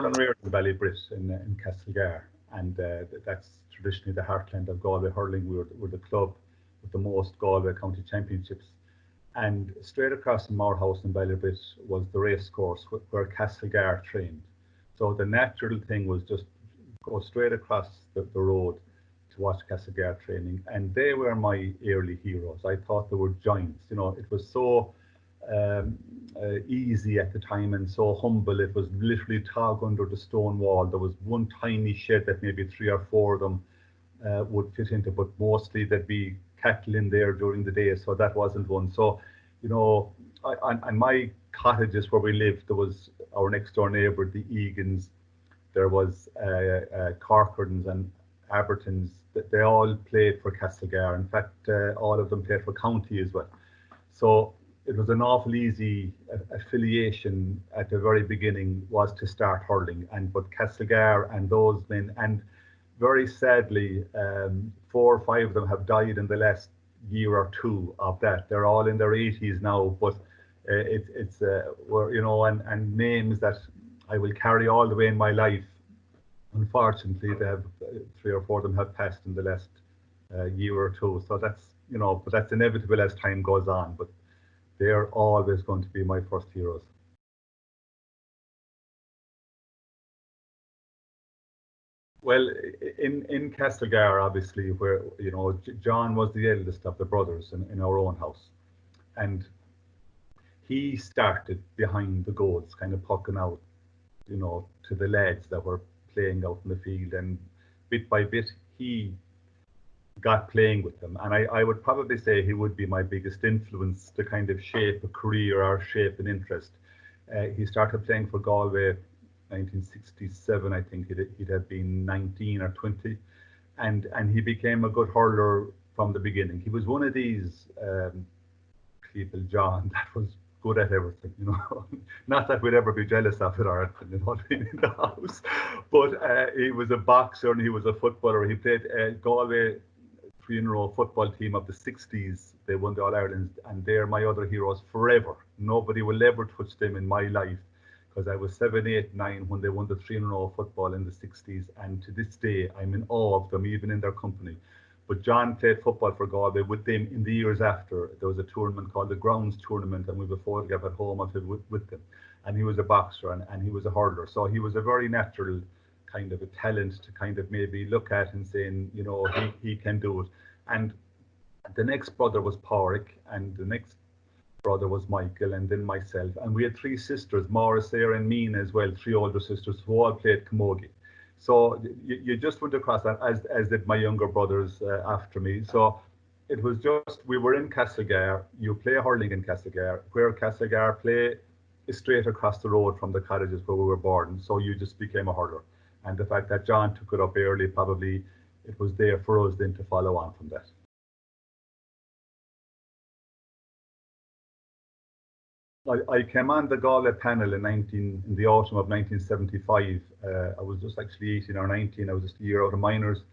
and reared in Ballybrit in Castlegar, and that's traditionally the heartland of Galway Hurling. We're the club with the most Galway County Championships. And straight across from our house in Ballybrit was the race course where Castlegar trained. So the natural thing was just go straight across the road to watch Castlegar training. And they were my early heroes. I thought they were giants. You know, it was so easy at the time and so humble. It was literally tog under the stone wall. There was one tiny shed that maybe 3 or 4 of them would fit into, but mostly there'd be cattle in there during the day, so that wasn't one. So, you know, and my cottages where we lived, there was our next door neighbour, the Egan's, there was Corcoran's and Abertons. They all played for Castlegar. In fact, all of them played for County as well. So it was an awful easy affiliation at the very beginning was to start hurling, but Castlegar and those men, and very sadly, 4 or 5 of them have died in the last year or 2 of that. They're all in their 80s now, but it's you know, and names that I will carry all the way in my life. Unfortunately, they have 3 or 4 of them have passed in the last year or 2. So that's, you know, but that's inevitable as time goes on. But they're always going to be my first heroes. Well, in Castlegar, obviously, where, you know, John was the eldest of the brothers in our own house, and he started behind the goals, kind of pucking out, you know, to the lads that were playing out in the field, and bit by bit he got playing with them. And I would probably say he would be my biggest influence to kind of shape a career or shape an interest. He started playing for Galway 1967, I think he'd have been 19 or 20, and he became a good hurler from the beginning. He was one of these people, John, that was good at everything, you know. Not that we'd ever be jealous of it or anything, you know, being in the house, but he was a boxer and he was a footballer. He played Galway 3-in-a-row football team of the 60s. They won the All-Ireland, and they're my other heroes forever. Nobody will ever touch them in my life, because I was 7, 8, 9 when they won the 3-in-a-row football in the 60s, and to this day I'm in awe of them, even in their company. But John played football for Galway with them in the years after. There was a tournament called the Grounds Tournament, and we have a photograph at home of him with them. And he was a boxer and he was a hurler. So he was a very natural kind of a talent to kind of maybe look at and saying, you know, he can do it. And the next brother was Pádraig, and the next brother was Michael, and then myself. And we had 3 sisters, Maura, Sarah and Mina as well, 3 older sisters who all played camogie. So you just went across that, as did my younger brothers after me. So it was just, we were in Castlegar. You play hurling in Castlegar. Where Castlegar play is straight across the road from the cottages where we were born. So you just became a hurler. And the fact that John took it up early, probably it was there for us then to follow on from that. I came on the Galway panel in the autumn of 1975. I was just actually 18 or 19. I was just a year out of minors,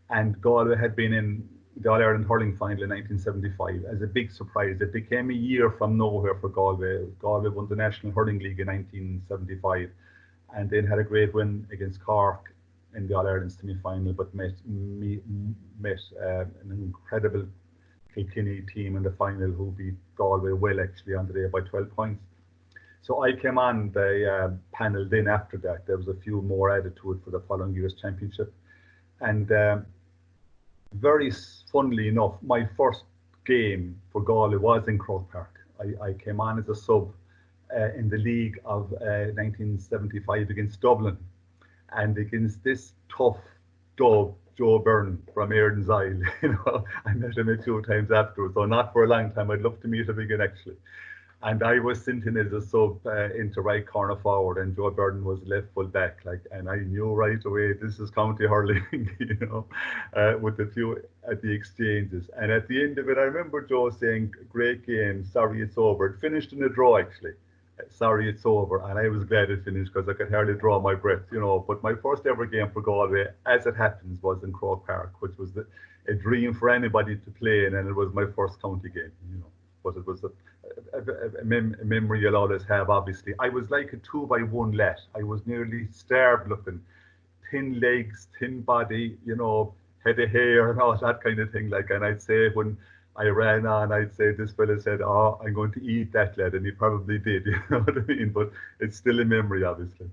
and Galway had been in the All-Ireland Hurling final in 1975 as a big surprise. It became a year from nowhere for Galway. Galway won the National Hurling League in 1975, and then had a great win against Cork in the All-Ireland semi-final, but met an incredible Kilkenny team in the final who beat Galway well actually on the day by 12 points. So I came on the panel then after that. There was a few more added to it for the following year's championship. And very funnily enough, my first game for Galway was in Croke Park. I came on as a sub in the league of 1975 against Dublin, and against this tough dog, Joe Byrne from Airdens Isle. You know, I met him a few times afterwards, so not for a long time. I'd love to meet him again actually. And I was sent in as a sub into right corner forward, and Joe Byrne was left full back, like, and I knew right away this is county hurling, you know, with the few at the exchanges. And at the end of it, I remember Joe saying, "Great game, sorry it's over." It finished in a draw actually. Sorry it's over, and I was glad it finished because I could hardly draw my breath, you know. But my first ever game for Galway, as it happens, was in Croke Park, which was a dream for anybody to play in, and it was my first county game, you know. but it was a memory you'll always have, obviously. I was like a 2-by-1 let. I was nearly starved looking, thin legs, thin body, head of hair and all that kind of thing. Like, and I'd say when I ran on, I'd say this fella said, "Oh, I'm going to eat that lad," and he probably did. You know what I mean? But it's still a memory, obviously.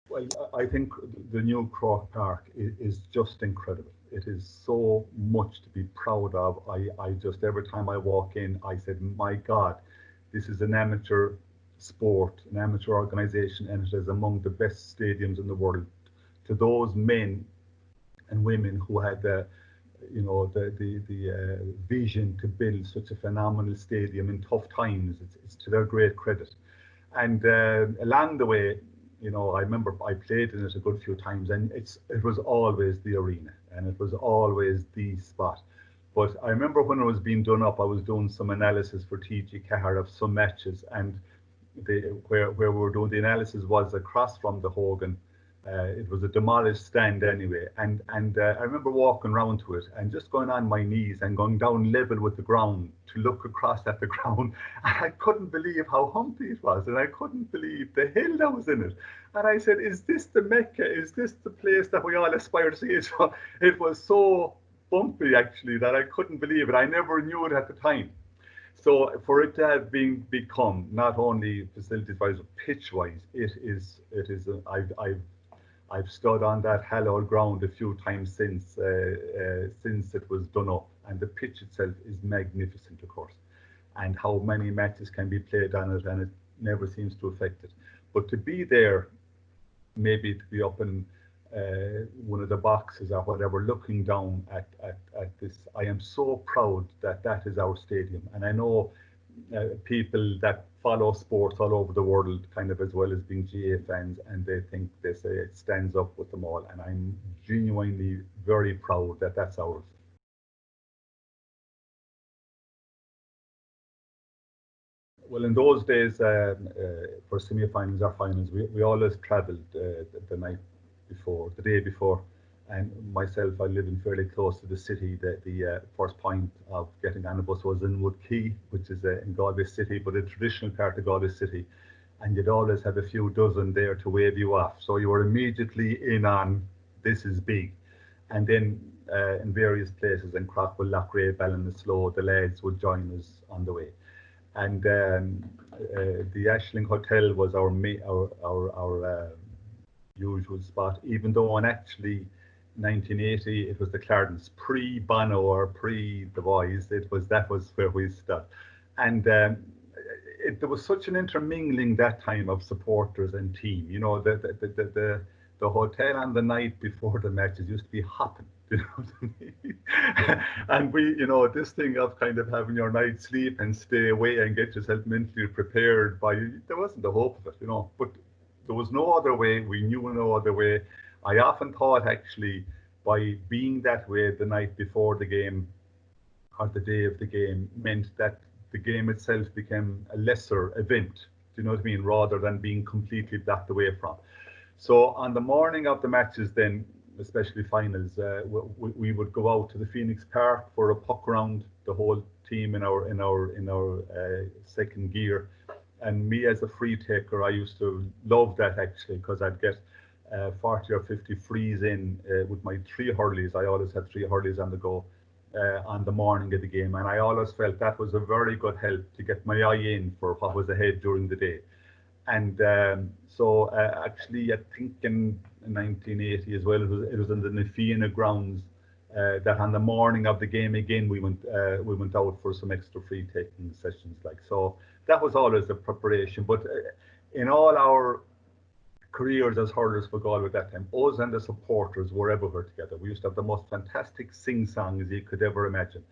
Well, I think the new Croke Park is just incredible. It is so much to be proud of. I just, every time I walk in, I said, my God, this is an amateur sport, an amateur organisation, and it is among the best stadiums in the world. To those men and women who had the vision to build such a phenomenal stadium in tough times, it's to their great credit. And along the way, I remember I played in it a good few times, and it was always the arena, and it was always the spot. But I remember when it was being done up, I was doing some analysis for TG Cahar of some matches, and where we were doing the analysis was across from the Hogan. It was a demolished stand anyway, and I remember walking around to it and just going on my knees and going down level with the ground to look across at the ground. And I couldn't believe how humpy it was, and I couldn't believe the hill that was in it. And I said, "Is this the Mecca? Is this the place that we all aspire to see?" So it was so bumpy actually that I couldn't believe it. I never knew it at the time. So for it to have become not only facilities wise but pitch wise, it is. I've stood on that hallowed ground a few times since it was done up, and the pitch itself is magnificent, of course, and how many matches can be played on it, and it never seems to affect it. But to be there, maybe to be up in one of the boxes or whatever, looking down at this, I am so proud that that is our stadium, and I know people that follow sports all over the world, kind of as well as being GAA fans, and they say it stands up with them all, and I'm genuinely very proud that that's ours. Well, in those days, for semi-finals or finals, we always travelled the night before, the day before. And myself, I live in fairly close to the city. The first point of getting on a bus was in Woodkey, which is in Galway City, but a traditional part of Galway City. And you'd always have a few dozen there to wave you off. So you were immediately in on, this is big. And then in various places in Crockwell, Loughrea, Ballinasloe, the lads would join us on the way. And the Ashling Hotel was our usual spot, even though in actually 1980 it was the Clarence pre-Bono or pre-The Boys. That was where we stopped, and there was such an intermingling that time of supporters and team. The hotel on the night before the matches used to be hopping. You know what I mean? And this thing of kind of having your night's sleep and stay away and get yourself mentally prepared there wasn't the hope of it. But there was no other way. We knew no other way. I often thought actually by being that way the night before the game or the day of the game meant that the game itself became a lesser event. Do you know what I mean? Rather than being completely blocked away from. So on the morning of the matches, then, especially finals, we would go out to the Phoenix Park for a puck round. The whole team in our second gear, and me as a free taker, I used to love that actually because I'd get 40 or 50 frees in with my three hurleys. I always had three hurleys on the go on the morning of the game, and I always felt that was a very good help to get my eye in for what was ahead during the day. And so actually, I think in 1980 as well, it was in the Nafiana grounds that on the morning of the game again we went out for some extra free taking sessions. Like, so that was always the preparation. But in all our careers as hurlers for Galway at that time, us and the supporters were everywhere together. We used to have the most fantastic sing-songs you could ever imagine,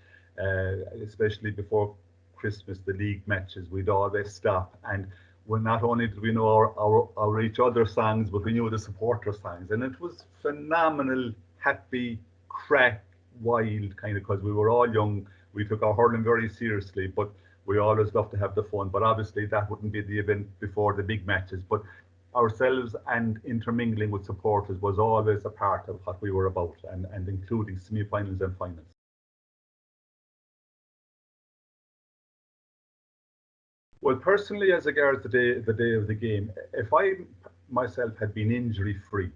especially before Christmas, the league matches. We'd always stop, and not only did we know our each other's songs, but we knew the supporter songs, and it was phenomenal, happy, crack, wild kind of, because we were all young. We took our hurling very seriously, but we always loved to have the fun. But obviously that wouldn't be the event before the big matches. But ourselves and intermingling with supporters was always a part of what we were about, and including semi-finals and finals. Well, personally, as regards the day of the game, if I myself had been injury free,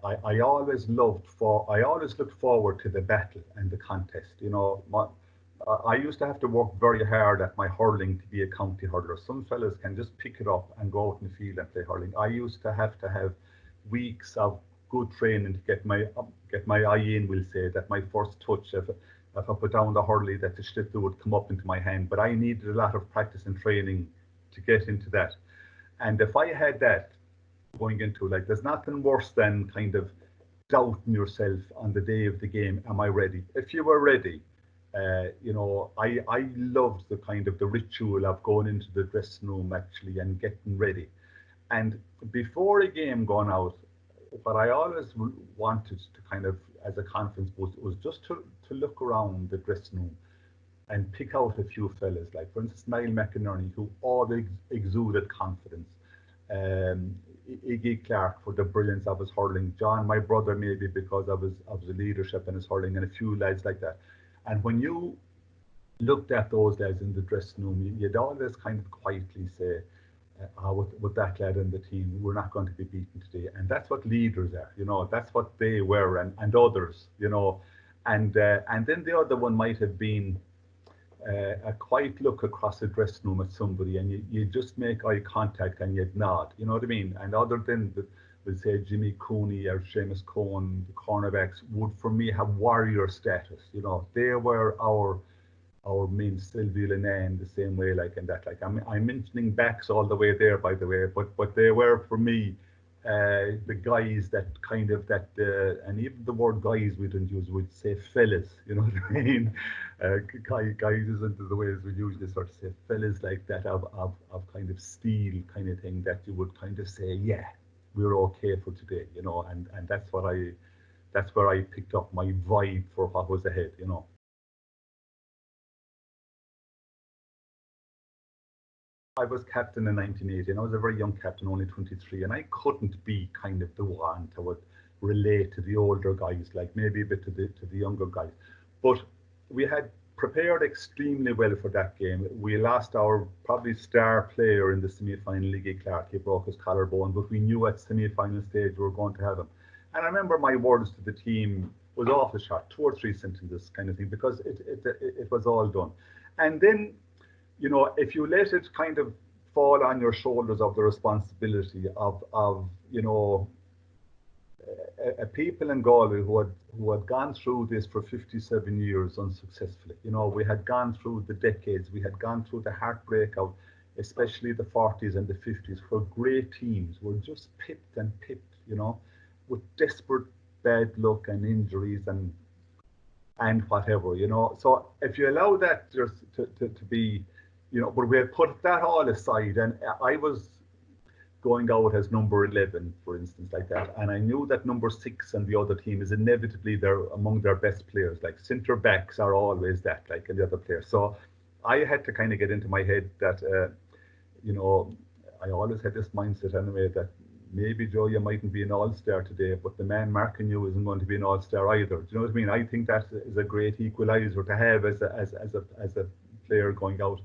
I always I always looked forward to the battle and the contest. I used to have to work very hard at my hurling to be a county hurler. Some fellas can just pick it up and go out in the field and play hurling. I used to have weeks of good training to get my eye in. We'll say that my first touch, if I put down the hurley, that the schlitzer would come up into my hand. But I needed a lot of practice and training to get into that. And if I had that going into, like, there's nothing worse than kind of doubting yourself on the day of the game. Am I ready? If you were ready, I loved the kind of the ritual of going into the dressing room actually and getting ready. And before a game going out, what I always wanted to kind of, as a conference, was just to look around the dressing room and pick out a few fellas, like for instance Niall McInerney, who always exuded confidence. Um, Iggy Clark for the brilliance of his hurling. John, my brother, maybe because of his leadership and his hurling, and a few lads like that. And when you looked at those lads in the dressing room, you'd always kind of quietly say, with that lad in the team, we're not going to be beaten today. And that's what leaders are, that's what they were, and others, and then the other one might have been a quiet look across the dressing room at somebody, and you just make eye contact and you'd nod, you know what I mean? And other than we'll say Jimmy Cooney or Seamus Cohen, the cornerbacks would for me have warrior status. They were our main Sylvia in the same way, like, and that, like, I'm mentioning backs all the way there, by the way, but they were for me the guys that kind of that, and even the word guys we didn't use, we'd say fellas, you know what I mean? Guys isn't the ways we usually sort of say fellas, like that of kind of steel kind of thing, that you would kind of say, yeah, we're okay for today, and that's where I picked up my vibe for what was ahead. I was captain in 1980, and I was a very young captain, only 23, and I couldn't be kind of the one to would relate to the older guys, like maybe a bit to the younger guys. But we had prepared extremely well for that game. We lost our probably star player in the semi-final, Iggy Clark. He broke his collarbone, but we knew at semi-final stage we were going to have him. And I remember my words to the team was off the shot, 2 or 3 sentences kind of thing, because it was all done. And then, if you let it kind of fall on your shoulders of the responsibility of a people in Galway who had gone through this for 57 years unsuccessfully. We had gone through the decades, we had gone through the heartbreak of especially the 40s and the 50s, where great teams were just pipped and pipped, with desperate bad luck and injuries and whatever. So if you allow that just to be, but we had put that all aside, and I was going out as number 11, for instance, like that, and I knew that number 6 and the other team is inevitably among their best players. Like centre backs are always that, like, and the other players. So I had to kind of get into my head that, I always had this mindset anyway that maybe, Joe, you mightn't be an all-star today, but the man marking you isn't going to be an all-star either. Do you know what I mean? I think that is a great equalizer to have as a player going out.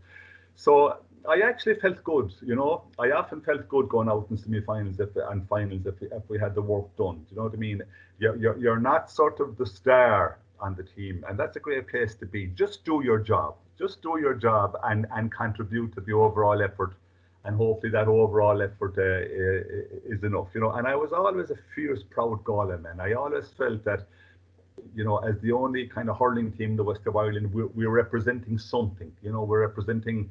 So I actually felt good, I often felt good going out in semi-finals and finals if we had the work done. Do you know what I mean? You're not sort of the star on the team, and that's a great place to be. Just do your job. Just do your job and contribute to the overall effort, and hopefully that overall effort is enough. And I was always a fierce, proud Galway man. I always felt that, as the only kind of hurling team in the West of Ireland, we're representing something. We're representing.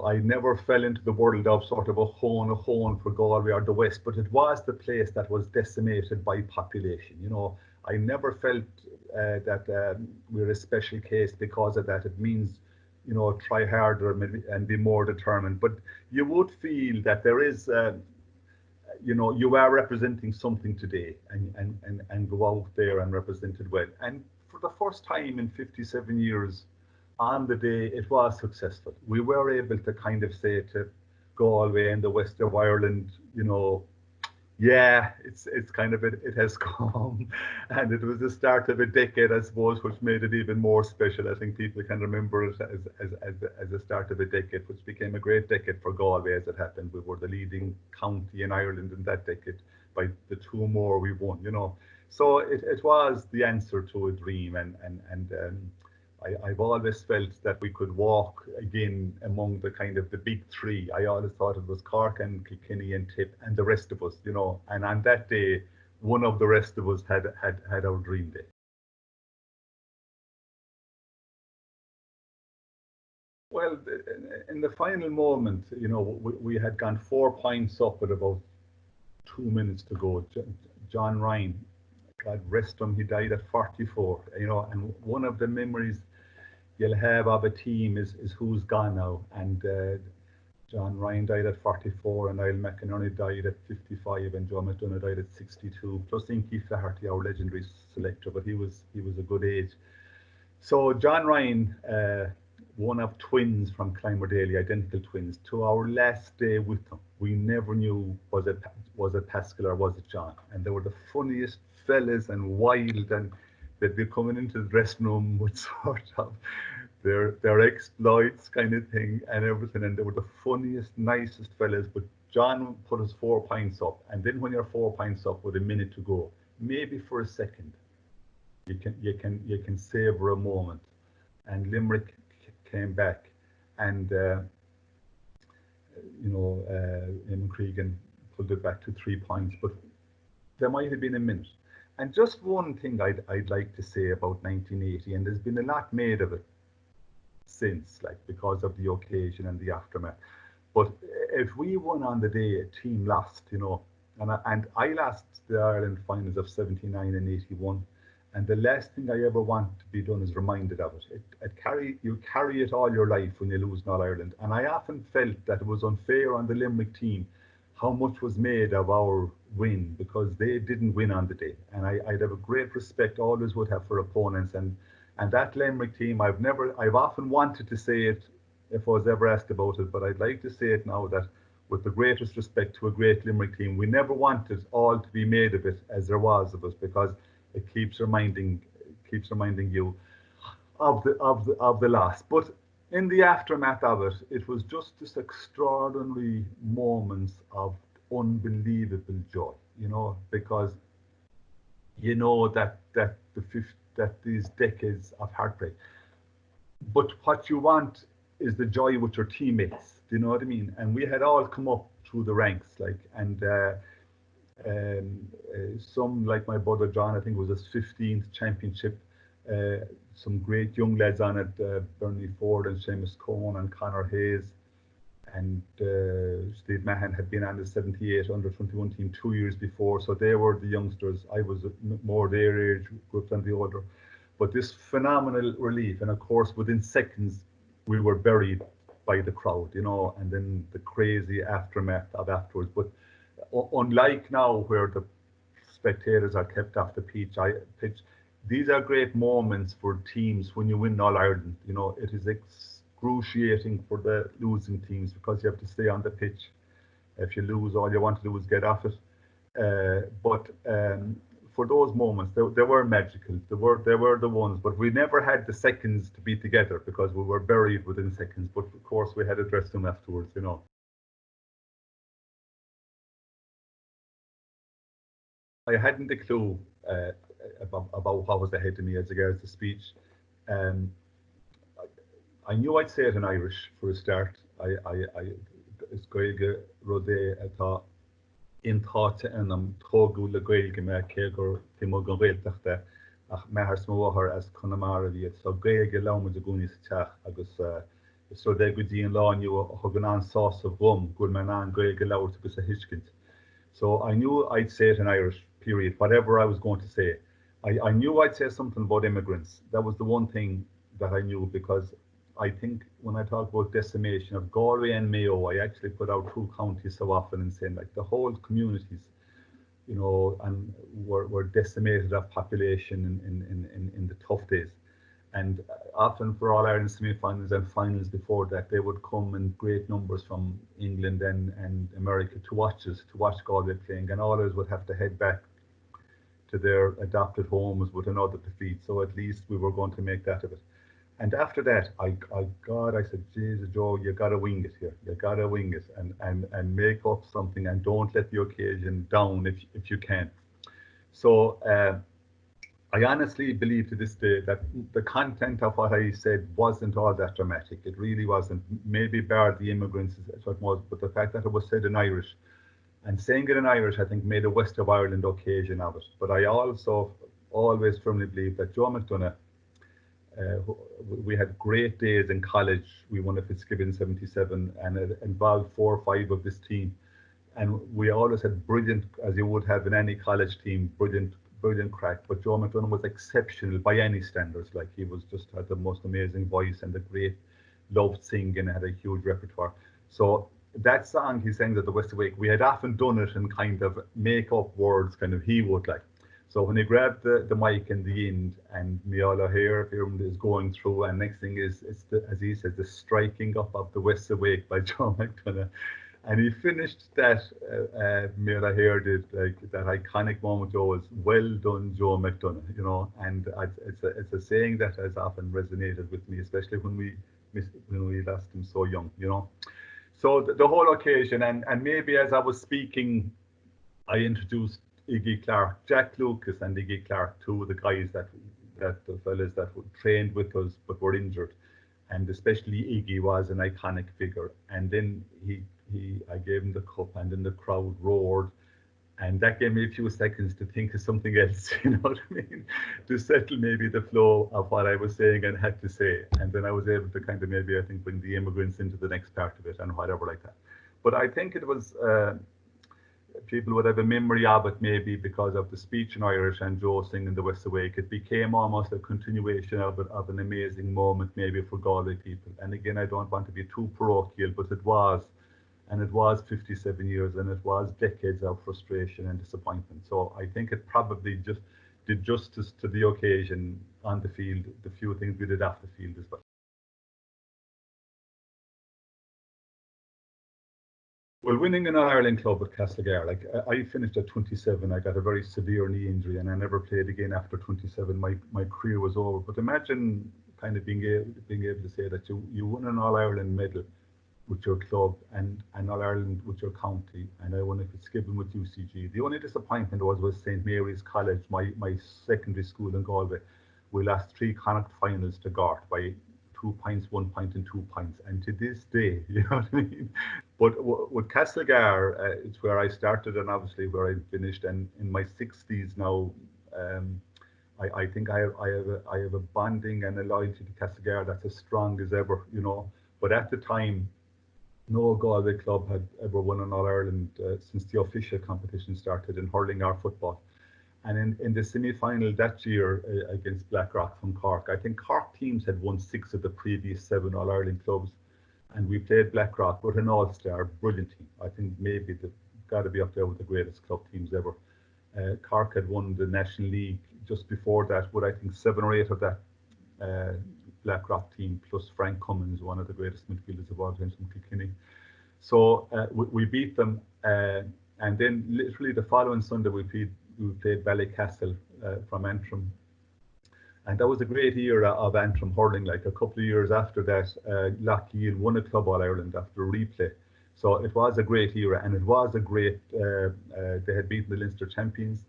I never fell into the world of sort of a hone for Galway or the West, but it was the place that was decimated by population. I never felt that we're a special case because of that. It means, try harder and be more determined. But you would feel that there is, you are representing something today, and go out there and represent it well. And for the first time in 57 years, on the day it was successful, we were able to kind of say to Galway and the west of Ireland, you know, yeah, it's kind of it has come, and it was the start of a decade, I suppose, which made it even more special. I think people can remember it as the start of a decade, which became a great decade for Galway as it happened. We were the leading county in Ireland in that decade by the two more we won, you know. So it was the answer to a dream, and I've always felt that we could walk again among the kind of the big three. I always thought it was Cork and Kilkenny and Tip and the rest of us, you know. And on that day, one of the rest of us had our dream day. Well, in the final moment, you know, we had gone 4 points up with about 2 minutes to go. John Ryan, God rest him, he died at 44. You know, and one of the memories you'll have of a team is who's gone now. And John Ryan died at 44, and Niall McInerney died at 55, and Joe McDonough died at 62. Plus Inky Flaherty, our legendary selector, but he was a good age. So John Ryan, one of twins from Clymerdale, identical twins. To our last day with them, we never knew was it Pascal or was it John, and they were the funniest fellas and wild, and they'd be coming into the dressing room with sort of their exploits kind of thing and everything, and they were the funniest, nicest fellas. But John put us 4 points up, and then when you're 4 points up with a minute to go, maybe for a second, you can savor a moment. And Limerick came back, and Eamon Cregan pulled it back to 3 points, but there might have been a minute. And just one thing I'd like to say about 1980, and there's been a lot made of it since, like because of the occasion and the aftermath. But if we won on the day a team lost, you know, and I lost the Ireland finals of 79 and 81, and the last thing I ever want to be done is reminded of it. You carry it all your life when you lose in All Ireland, and I often felt that it was unfair on the Limerick team how much was made of our win because they didn't win on the day, and I'd have a great respect, always would have, for opponents, and that Limerick team, I've often wanted to say it if I was ever asked about it, but I'd like to say it now that with the greatest respect to a great Limerick team, we never wanted all to be made of it as there was of us, because it keeps reminding you of the loss. But in the aftermath of it, it was just this extraordinary moments of unbelievable joy, you know, because you know that these decades of heartbreak. But what you want is the joy with your teammates. Do you know what I mean? And we had all come up through the ranks, like, and some, like my brother John, I think it was his 15th championship. Some great young lads on it, Bernie Ford and Seamus Cohen and Conor Hayes, and Steve Mahan had been on the 78 under 21 team 2 years before, so they were the youngsters. I was more their age group than the older. But this phenomenal relief, and of course within seconds we were buried by the crowd, you know, and then the crazy aftermath of afterwards. But unlike now where the spectators are kept off the pitch, these are great moments for teams when you win All Ireland. You know, it is excruciating for the losing teams because you have to stay on the pitch. If you lose, all you want to do is get off it. But for those moments, they were magical. They were the ones, but we never had the seconds to be together because we were buried within seconds. But of course, we had a dressing room afterwards, you know. I hadn't a clue about what was ahead of me as regards the speech. Um, I knew I'd say it in Irish for a start. Is Gaeilge Rodé atá intáte anam tógú le Gaeilge me cégur timó go Gaeltachta ach mehar smóhar as Connemara viet. So Gaeilge lauma de gúni sa teach agus is Rodé go dtíon lániu thugan an sás of rum gúil me an Gaeilge laut agus a hiiscint. So I knew I'd say it in Irish, period, whatever I was going to say. I knew I'd say something about immigrants. That was the one thing that I knew, because I think when I talk about decimation of Galway and Mayo, I actually put out two counties so often and saying like the whole communities, you know, and were decimated of population in the tough days. And often for All-Ireland semi-finals and finals before that, they would come in great numbers from England and America to watch us, to watch Galway playing, and all of us would have to head back to their adopted homes with another defeat. So at least we were going to make that of it. And after that, I said, Jesus, Joe, you got to wing it here. You got to wing it and make up something, and don't let the occasion down if you can. So I honestly believe to this day that the content of what I said wasn't all that dramatic. It really wasn't. Maybe bar the immigrants, so it was, but the fact that it was said in Irish, and saying it in Irish, I think, made a West of Ireland occasion of it. But I also always firmly believe that Joe McDonagh, we had great days in college. We won a Fitzgibbon 77, and it involved 4 or 5 of this team. And we always had brilliant, as you would have in any college team, brilliant crack. But Joe McDonagh was exceptional by any standards. Like, he was just had the most amazing voice and a great loved singing and had a huge repertoire. So that song he sang at the West Awake, we had often done it and kind of make up words, kind of he would like. So when he grabbed the mic in the end, and Miala here is going through, and next thing is, it's the, as he said, the striking up of the West Awake by Joe McDonagh. And he finished that, Miala here did, like, that iconic moment, Joe, was well done, Joe McDonagh, you know. And it's a saying that has often resonated with me, especially when we lost him so young, you know. So the whole occasion, and maybe as I was speaking, I introduced Iggy Clark, Jack Lucas and Iggy Clark, 2 of the guys that the fellas that trained with us but were injured. And especially Iggy was an iconic figure. And then I gave him the cup, and then the crowd roared. And that gave me a few seconds to think of something else, you know what I mean? To settle maybe the flow of what I was saying and had to say. And then I was able to kind of maybe, I think, bring the immigrants into the next part of it and whatever like that. But I think it was, people would have a memory of it maybe because of the speech in Irish and Joe singing the West Awake. It became almost a continuation of an amazing moment maybe for Galway people. And again, I don't want to be too parochial, but it was. And it was 57 years, and it was decades of frustration and disappointment. So I think it probably just did justice to the occasion on the field, the few things we did off the field as well. Well, winning an All-Ireland club with Castlegar, like, I finished at 27. I got a very severe knee injury, and I never played again after 27. My career was over. But imagine kind of being able to say that you won an All-Ireland medal with your club and All-Ireland with your county, and I won a Fitzgibbon with UCG. The only disappointment was St. Mary's College, my secondary school in Galway. We lost 3 Connacht finals to Gort by 2 points, 1 point and 2 points. And to this day, you know what I mean? But with Castlegar, it's where I started and obviously where I finished. And in my 60s now, I think I have a bonding and a loyalty to Castlegar that's as strong as ever, you know. But at the time, no Galway club had ever won an All-Ireland since the official competition started in hurling or football. And in the semi-final that year against Blackrock from Cork, I think Cork teams had won 6 of the previous 7 All-Ireland clubs. And we played Blackrock with an all-star, brilliant team. I think maybe they've got to be up there with the greatest club teams ever. Cork had won the National League just before that, with I think 7 or 8 of that Blackrock team, plus Frank Cummins, one of the greatest midfielders of all time from Kilkenny. So we beat them, and then literally the following Sunday we played Ballycastle from Antrim. And that was a great era of Antrim hurling. Like, a couple of years after that, Lougheed won a Club All-Ireland after a replay. So it was a great era, and it was a great, they had beaten the Leinster champions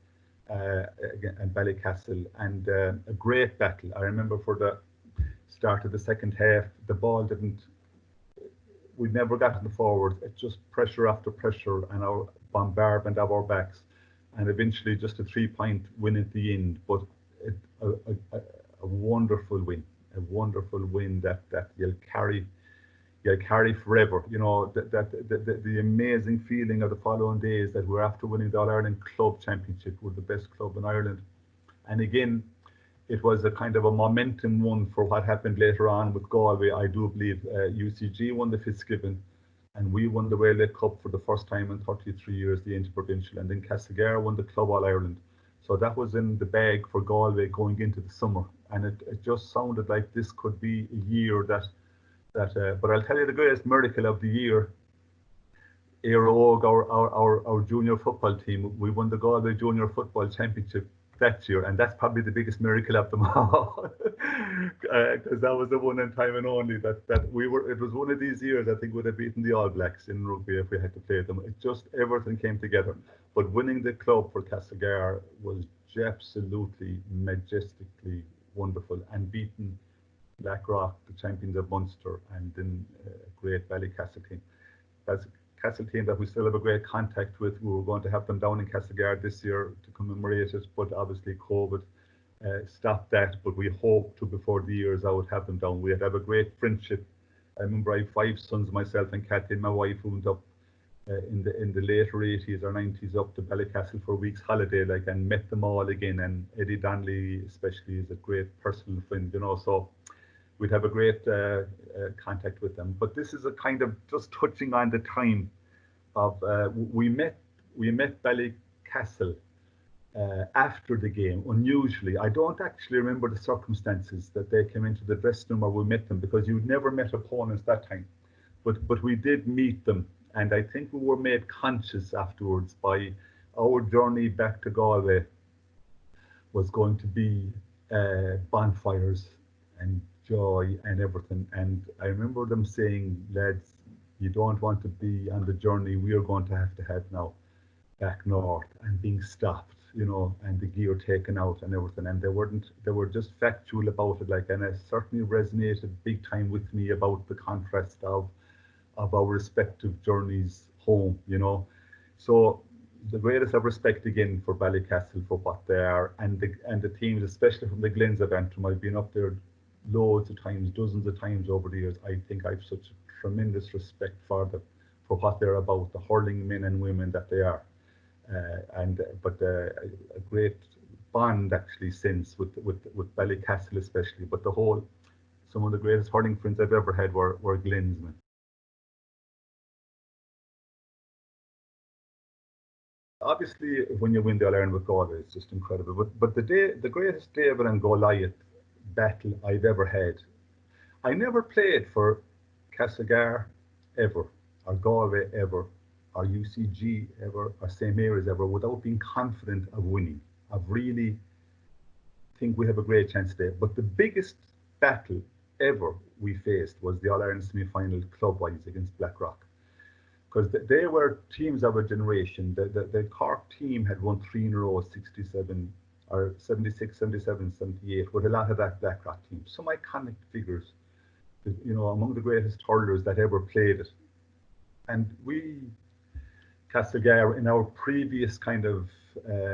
and Ballycastle, and a great battle. I remember for the start of the second half, the ball we never got in the forwards. It's just pressure after pressure and our bombardment of our backs. And eventually just a 3-point win at the end, but a wonderful win that you'll carry forever. You know, the amazing feeling of the following days that we're after winning the All-Ireland Club Championship. We're the best club in Ireland. And again, it was a kind of a momentum one for what happened later on with Galway. I do believe UCG won the Fitzgibbon, and we won the Railway Cup for the first time in 33 years, the interprovincial, and then Castlegar won the Club All-Ireland. So that was in the bag for Galway going into the summer, and it just sounded like this could be a year that. But I'll tell you the greatest miracle of the year. Airog, our junior football team, we won the Galway Junior Football Championship that year, and that's probably the biggest miracle of them all, because that was the one in time and only that we were. It was one of these years I think would have beaten the All Blacks in rugby if we had to play them. It just everything came together. But winning the club for Castlegar was absolutely majestically wonderful, and beating Blackrock, the champions of Munster, and then great Ballycastle team. That's a Castle team that we still have a great contact with. We were going to have them down in Castlegar this year to commemorate it, but obviously COVID stopped that. But we hope to, before the year's out, have them down. We have a great friendship. I remember I have 5 sons myself, and Kathy, my wife, who went up in the later 80s or 90s up to Ballycastle for a week's holiday, like, and met them all again. And Eddie Donnelly especially is a great personal friend, you know. So we'd have a great contact with them. But this is a kind of just touching on the time of we met Ballycastle after the game. Unusually, I don't actually remember the circumstances that they came into the dressing room or we met them, because you'd never met opponents that time. But we did meet them, and I think we were made conscious afterwards by our journey back to Galway was going to be bonfires and joy and everything. And I remember them saying, lads, you don't want to be on the journey we are going to have now back north, and being stopped, you know, and the gear taken out and everything. And they were just factual about it, like, and it certainly resonated big time with me about the contrast of our respective journeys home, you know. So the greatest of respect again for Ballycastle for what they are, and the teams, especially from the Glens of Antrim. I've been up there loads of times, dozens of times over the years. I think I've such a tremendous respect for them, for what they're about, the hurling men and women that they are, but a great bond actually since with Ballycastle especially. But some of the greatest hurling friends I've ever had were Glensmen. Obviously, when you win the All-Ireland with Galway, it's just incredible. But the greatest David and Goliath battle I've ever had, I never played for Castlegar ever, or Galway ever, or UCG ever, or St. Mary's ever, without being confident of winning. Of really think we have a great chance today. But the biggest battle ever we faced was the All-Ireland semi-final club-wise against Blackrock, because they were teams of a generation. The Cork team had won 3 in a row, 67 or 76, 77, 78, with a lot of that Blackrock team. Some iconic figures, you know, among the greatest hurlers that ever played it. And we, Castlegar, in our previous kind of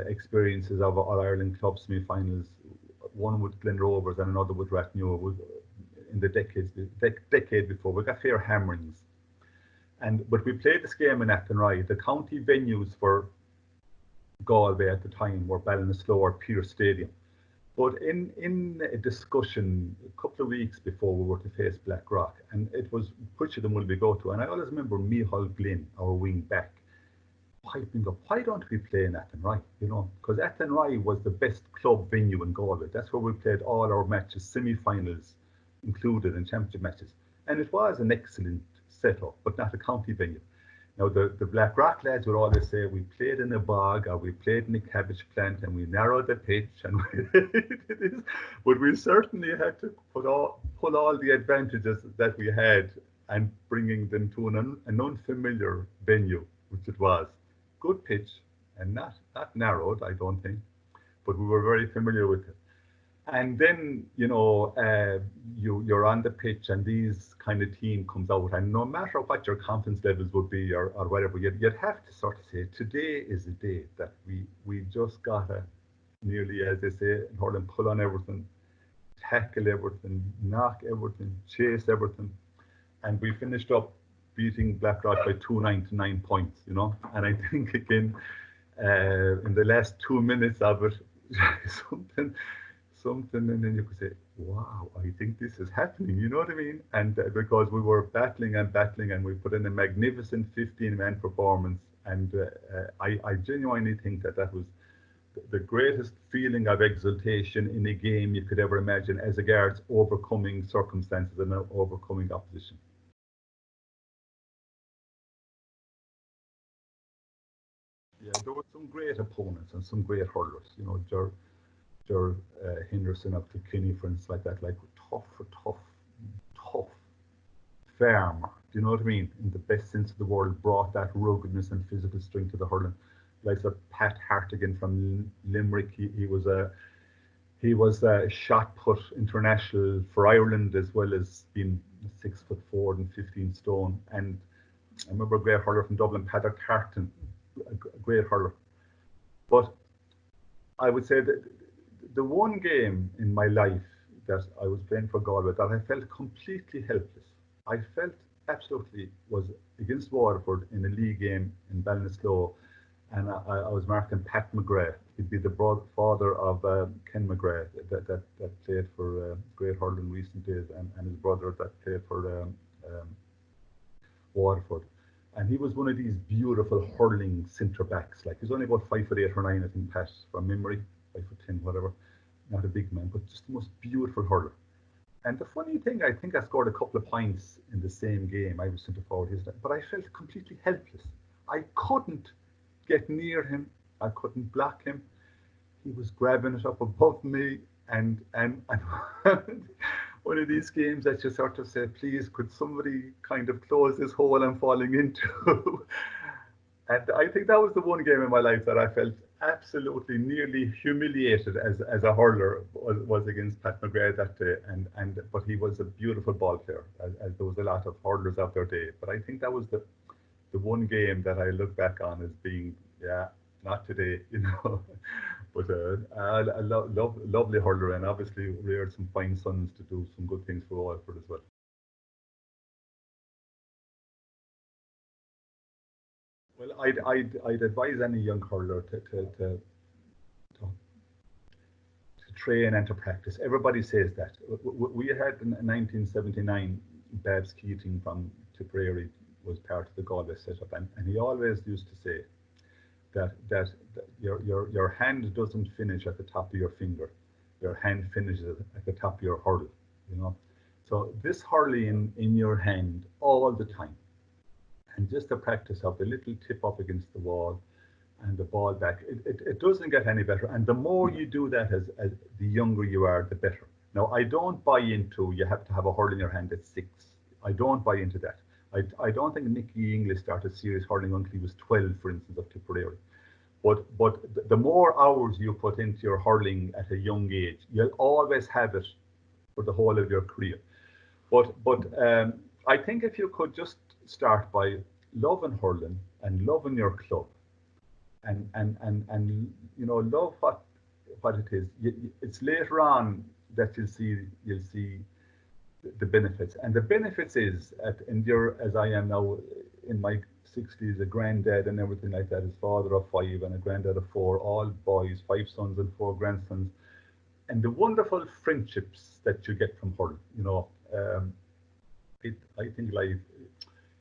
experiences of All-Ireland club semi-finals, one with Glen Rovers and another with Rathnew, in the decade before, we got fair hammerings. But we played this game in Athenry. The county venues for Galway at the time were Ballinasloe or Pierce Stadium. But in a discussion a couple of weeks before we were to face Blackrock, and it was which of them will we go to? And I always remember Micheál Glynn, our wing back, piping up, why don't we play in Athenry? You know, because Athenry was the best club venue in Galway. That's where we played all our matches, semi-finals included, and championship matches. And it was an excellent setup, but not a county venue. Now, the Blackrock lads would always say we played in a bog or we played in a cabbage plant and we narrowed the pitch and but we certainly had to pull all the advantages that we had and bringing them to an unfamiliar venue, which it was. Good pitch and not narrowed, I don't think, but we were very familiar with it. And then, you know, you're on the pitch and these kind of team comes out, and no matter what your confidence levels would be or whatever, you'd have to sort of say, today is a day that we just gotta nearly, as they say in hurling, pull on everything, tackle everything, knock everything, chase everything. And we finished up beating Blackrock by 2-9 to 9 points, you know. And I think again, in the last 2 minutes of it, something, and then you could say, wow, I think this is happening, you know what I mean? And because we were battling, and we put in a magnificent 15-man performance, and I genuinely think that was the greatest feeling of exultation in a game you could ever imagine as a guards overcoming circumstances and overcoming opposition. Yeah, there were some great opponents and some great hurlers. You know, Ger Henderson of Kilkenny, for instance, like that, like tough farmer. Do you know what I mean? In the best sense of the word, brought that ruggedness and physical strength to the hurling. Like Pat Hartigan from Limerick, he was a shot put international for Ireland as well as being 6'4" and 15 stone. And I remember a great hurler from Dublin, Paddock Carton, a great hurler. But I would say that the one game in my life that I was playing for Galway that I felt completely helpless. I felt absolutely was against Waterford in a league game in Ballinasloe, and I was marking Pat McGrath. He'd be the father of Ken McGrath that played for Great Hurling in recent days, and his brother that played for Waterford. And he was one of these beautiful hurling centre backs. Like he's only about 5'8" or 9", I think, Pat, from memory, 5'10", whatever. Not a big man, but just the most beautiful hurler. And the funny thing, I think I scored a couple of points in the same game. I was centre forward, but I felt completely helpless. I couldn't get near him. I couldn't block him. He was grabbing it up above me, and one of these games that you sort of say, please, could somebody kind of close this hole I'm falling into? And I think that was the one game in my life that I felt absolutely nearly humiliated as a hurler was against Pat McGrath that day. But he was a beautiful ball player, as there was a lot of hurlers out there day. But I think that was the one game that I look back on as being, yeah, not today, you know. But a lovely hurler, and obviously reared some fine sons to do some good things for Waterford as well. Well, I'd advise any young hurler to train and to practice. Everybody says that. We had in 1979, Babs Keating from Tipperary was part of the Galway setup, and he always used to say that your hand doesn't finish at the top of your finger. Your hand finishes at the top of your hurl, you know. So this hurling in your hand all the time, and just the practice of the little tip up against the wall and the ball back, it doesn't get any better. And the more you do that as the younger you are, the better. Now, I don't buy into you have to have a hurl in your hand at 6. I don't buy into that. I don't think Nicky English started serious hurling until he was 12, for instance, of Tipperary. But the more hours you put into your hurling at a young age, you'll always have it for the whole of your career. But I think if you could just start by loving hurling and loving your club, and you know, love what it is. It's later on that you'll see the benefits, and the benefits is in your, as I am now in my 60s, a granddad and everything like that, his father of 5 and a granddad of 4, all boys, 5 sons and 4 grandsons, and the wonderful friendships that you get from hurling. You know, I think life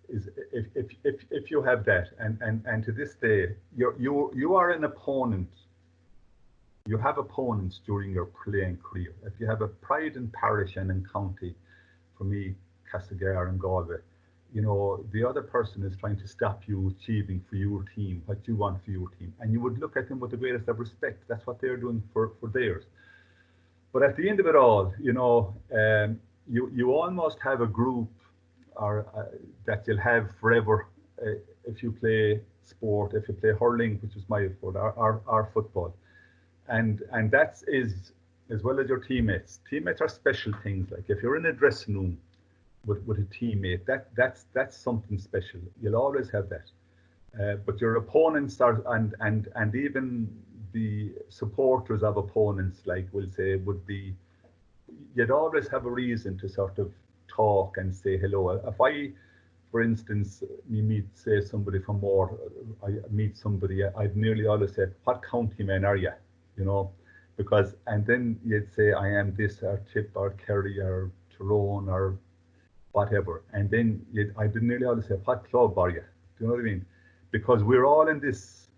is if you have that, and to this day you are an opponent. You have opponents during your playing career. If you have a pride in parish and in county, for me, Castlegar and Galway, you know, the other person is trying to stop you achieving for your team what you want for your team, and you would look at them with the greatest of respect. That's what they're doing for theirs. But at the end of it all, you know, you almost have a group or that you'll have forever if you play sport, if you play hurling, which is my sport, our football, and that is as well as your teammates. Teammates are special things. Like if you're in a dressing room with a teammate, that's something special. You'll always have that. But your opponents are, and even the supporters of opponents, like we'll say, would be, you'd always have a reason to sort of talk and say hello. If I, for instance, you meet, say, somebody from Moore, I meet somebody, I'd nearly always say, what county man are you? You know, because, and then you'd say, I am this, or Tip, or Kerry, or Tyrone, or whatever. And then I'd nearly always say, what club are you? Do you know what I mean? Because we're all in this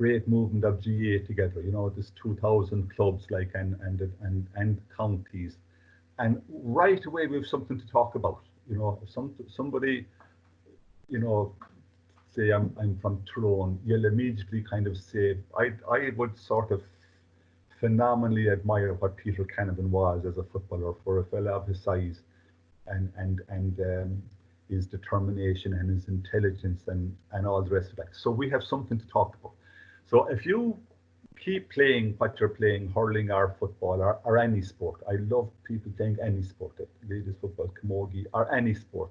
great movement of GAA together. You know, this 2,000 clubs like and counties, and right away we have something to talk about. You know, if somebody, you know, say I'm from Tyrone, you'll immediately kind of say I would sort of phenomenally admire what Peter Canavan was as a footballer for a fella of his size, and his determination and his intelligence and all the rest of that. So we have something to talk about. So if you keep playing what you're playing, hurling or football or any sport, I love people playing any sport, ladies football, camogie, or any sport,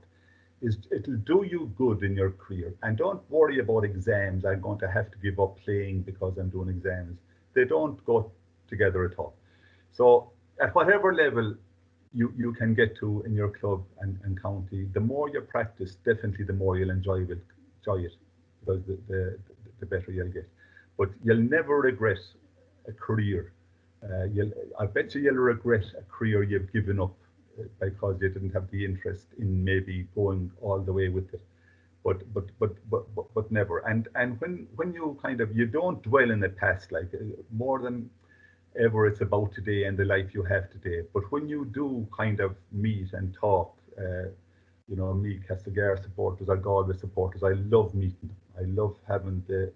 it'll do you good in your career. And don't worry about exams. I'm going to have to give up playing because I'm doing exams. They don't go together at all. So at whatever level you can get to in your club and county, the more you practice, definitely the more you'll enjoy it, because the better you'll get. But you'll never regret a career. I bet you'll regret a career you've given up because you didn't have the interest in maybe going all the way with it. But never. And when you kind of, you don't dwell in the past, like more than ever, it's about today and the life you have today. But when you do kind of meet and talk, you know, me, Castlegar supporters or Galway supporters, I love meeting them. I love having the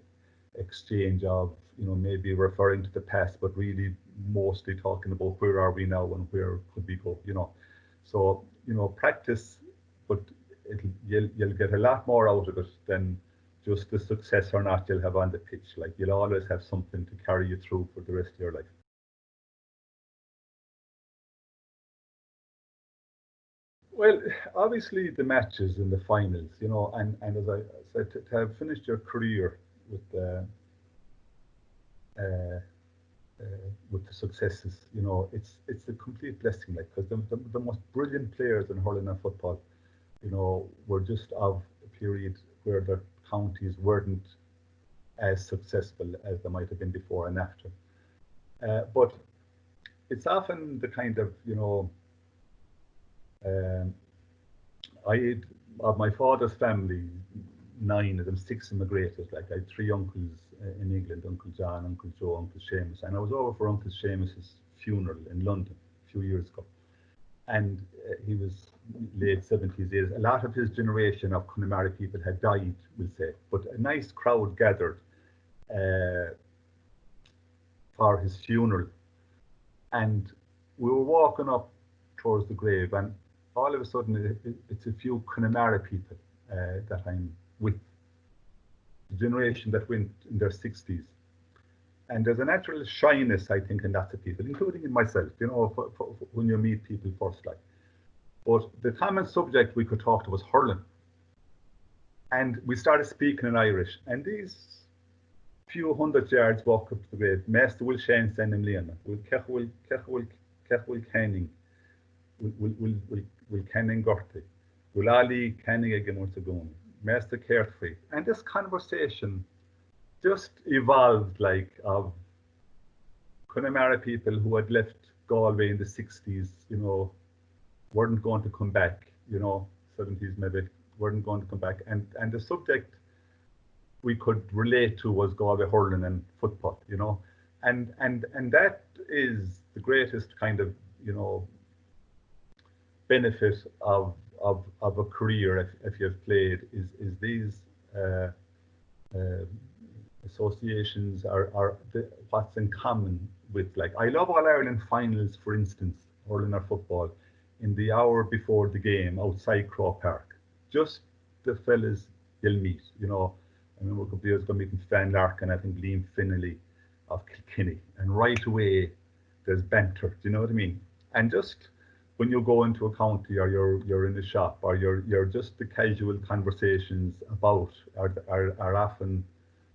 exchange of, you know, maybe referring to the past, but really mostly talking about where are we now and where could we go, you know. So, you know, practice, but you'll get a lot more out of it than just the success or not you'll have on the pitch. Like, you'll always have something to carry you through for the rest of your life. Well, obviously the matches and the finals, you know, and as I said, to have finished your career uh, with the successes, you know, it's a complete blessing, like, because the most brilliant players in hurling and football, you know, were just of a period where their counties weren't as successful as they might have been before and after. But it's often the kind of, you know, um, I of my father's family, 9 of them, 6 immigrated. Like, I had 3 uncles in England: Uncle John, Uncle Joe, Uncle Seamus. And I was over for Uncle Seamus's funeral in London a few years ago. And he was late 70s. A lot of his generation of Connemara people had died, we'll say. But a nice crowd gathered uh, for his funeral. And we were walking up towards the grave, and all of a sudden it's a few Connemara people that I'm with, the generation that went in their 60s. And there's a natural shyness, I think, in lots of people, including in myself, you know, for when you meet people first, like. But the common subject we could talk to was hurling. And we started speaking in Irish, and these few hundred yards walk up to the grave, Master will Shane send him Leon, will Kenning, will Kenning Gorty, will Ali Kenning again once again, Master Carefree. And this conversation just evolved, like, of Connemara people who had left Galway in the 60s, you know, weren't going to come back, you know, 70s maybe, weren't going to come back. And the subject we could relate to was Galway hurling and football, you know. And that is the greatest kind of, you know, benefit of a career if you've played, is these associations are what's in common with, like, I love All-Ireland finals, for instance, hurling or football, in the hour before the game outside Crow Park. Just the fellas you'll meet, you know. I remember a couple of years ago meeting Stan Larkin, I think Liam Finnelly of Kilkenny, and right away there's banter, do you know what I mean? And just when you go into a county, or you're in the shop, or you're just the casual conversations about are often,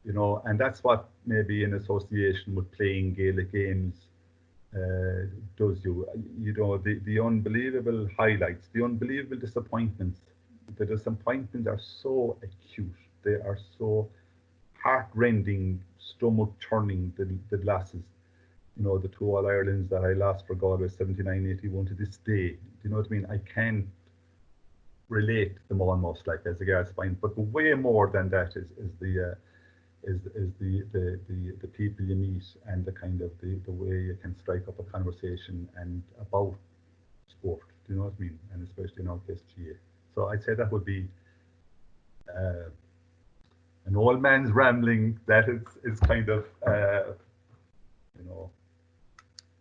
you know, and that's what maybe in association with playing Gaelic games does you. You know, the unbelievable highlights, the unbelievable disappointments. The disappointments are so acute. They are so heart-rending, stomach-turning, the losses. You know, the 2 All-Irelands that I lost for Galway 79-81 to this day. Do you know what I mean? I can't relate them almost, like, as a Gáis fan, but way more than that is the the people you meet and the kind of the way you can strike up a conversation and about sport. Do you know what I mean? And especially in our case, GA. So I'd say that would be an old man's rambling. That is kind of you know,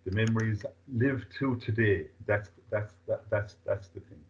the memories live to today. That's the thing.